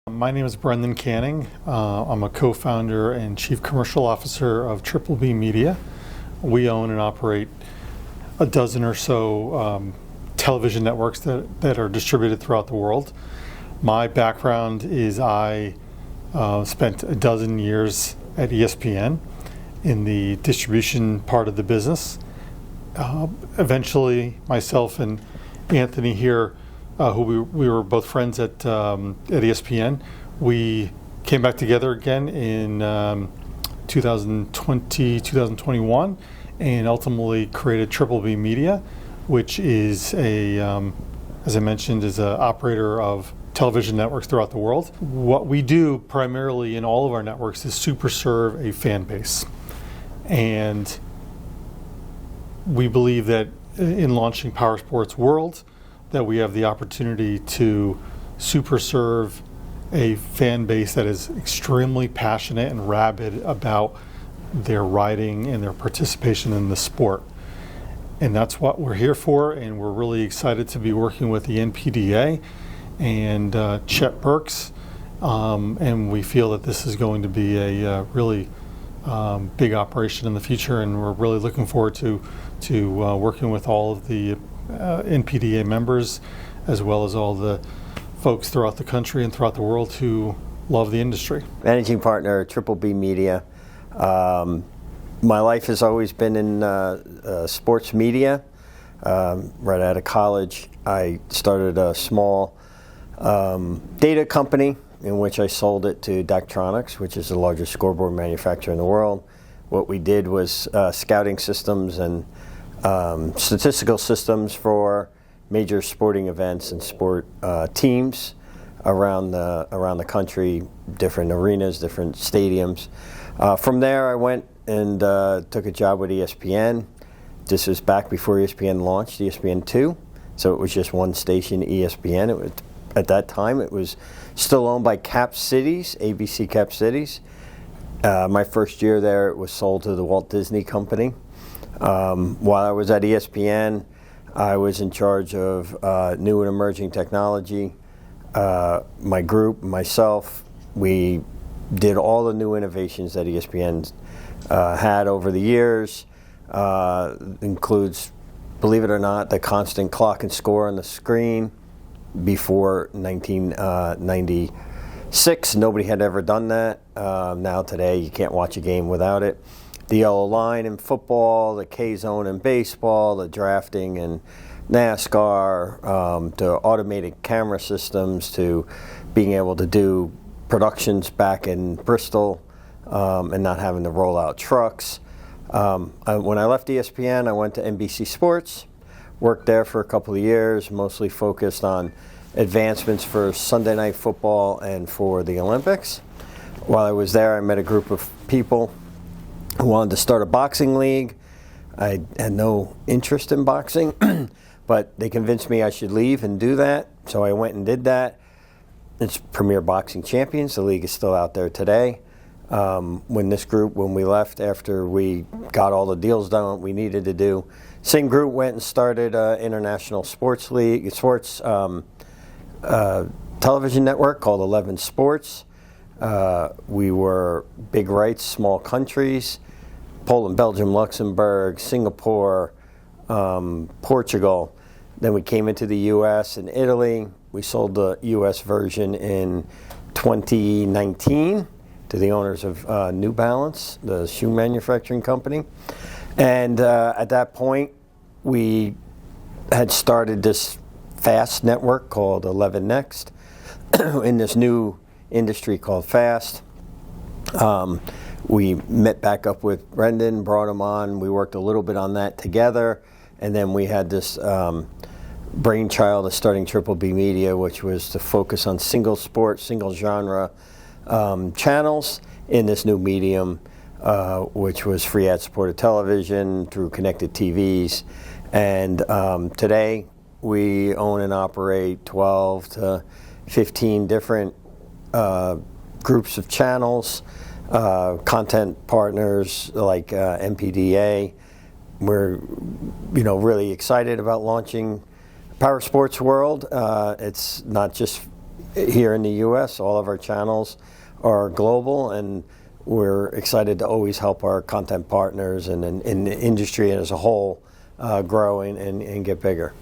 My name is Brendan Canning. I'm a co-founder and chief commercial officer of Triple B Media. We own and operate a dozen or so television networks that are distributed throughout the world. My background is I spent a dozen years at ESPN in the distribution part of the business. Eventually, myself and Anthony here, who we were both friends at ESPN, we came back together again in 2020, 2021, and ultimately created Triple B Media, which is as I mentioned, is an operator of television networks throughout the world. What we do primarily in all of our networks is super serve a fan base. And we believe that in launching Powersports World, that we have the opportunity to super serve a fan base that is extremely passionate and rabid about their riding and their participation in the sport. And that's what we're here for, and we're really excited to be working with the NPDA and Chet Burks, and we feel that this is going to be a really big operation in the future, and we're really looking forward to working with all of the NPDA members, as well as all the folks throughout the country and throughout the world who love the industry. Managing partner at Triple B Media. My life has always been in sports media. Right out of college, I started a small data company in which I sold it to Daktronics, which is the largest scoreboard manufacturer in the world. What we did was scouting systems and statistical systems for major sporting events and sport teams around the country, different arenas, different stadiums. From there, I went and took a job with ESPN. This was back before ESPN launched, ESPN2, so it was just one station, ESPN. It was, at that time, it was still owned by Cap Cities, ABC Cap Cities. My first year there, it was sold to the Walt Disney Company. While I was at ESPN, I was in charge of new and emerging technology. My group, myself, we did all the new innovations that ESPN had over the years. Includes, believe it or not, the constant clock and score on the screen. Before 1996, nobody had ever done that. Now today, you can't watch a game without it. The yellow line in football, the K-zone in baseball, the drafting in NASCAR, to automated camera systems, to being able to do productions back in Bristol and not having to roll out trucks. When I left ESPN, I went to NBC Sports, worked there for a couple of years, mostly focused on advancements for Sunday Night Football and for the Olympics. While I was there, I met a group of people who wanted to start a boxing league. I had no interest in boxing, but they convinced me I should leave and do that, so I went and did that. It's Premier Boxing Champions. The league is still out there today. When we left after we got all the deals done what we needed to do, same group went and started International Sports League, television network called 11 Sports. We were big rights, small countries, Poland, Belgium, Luxembourg, Singapore, Portugal. Then we came into the U.S. and Italy. We sold the U.S. version in 2019 to the owners of New Balance, the shoe manufacturing company. And at that point, we had started this fast network called 11 Next in this new industry called fast. We met back up with Brendan, brought him on. We worked a little bit on that together. And then we had this brainchild of starting Triple B Media, which was to focus on single sport, single genre channels in this new medium, which was free ad-supported television through connected TVs. And today we own and operate 12 to 15 different groups of channels, content partners like NPDA. We're really excited about launching Powersports World. It's not just here in the U.S. All of our channels are global, and we're excited to always help our content partners and in the industry as a whole grow and get bigger.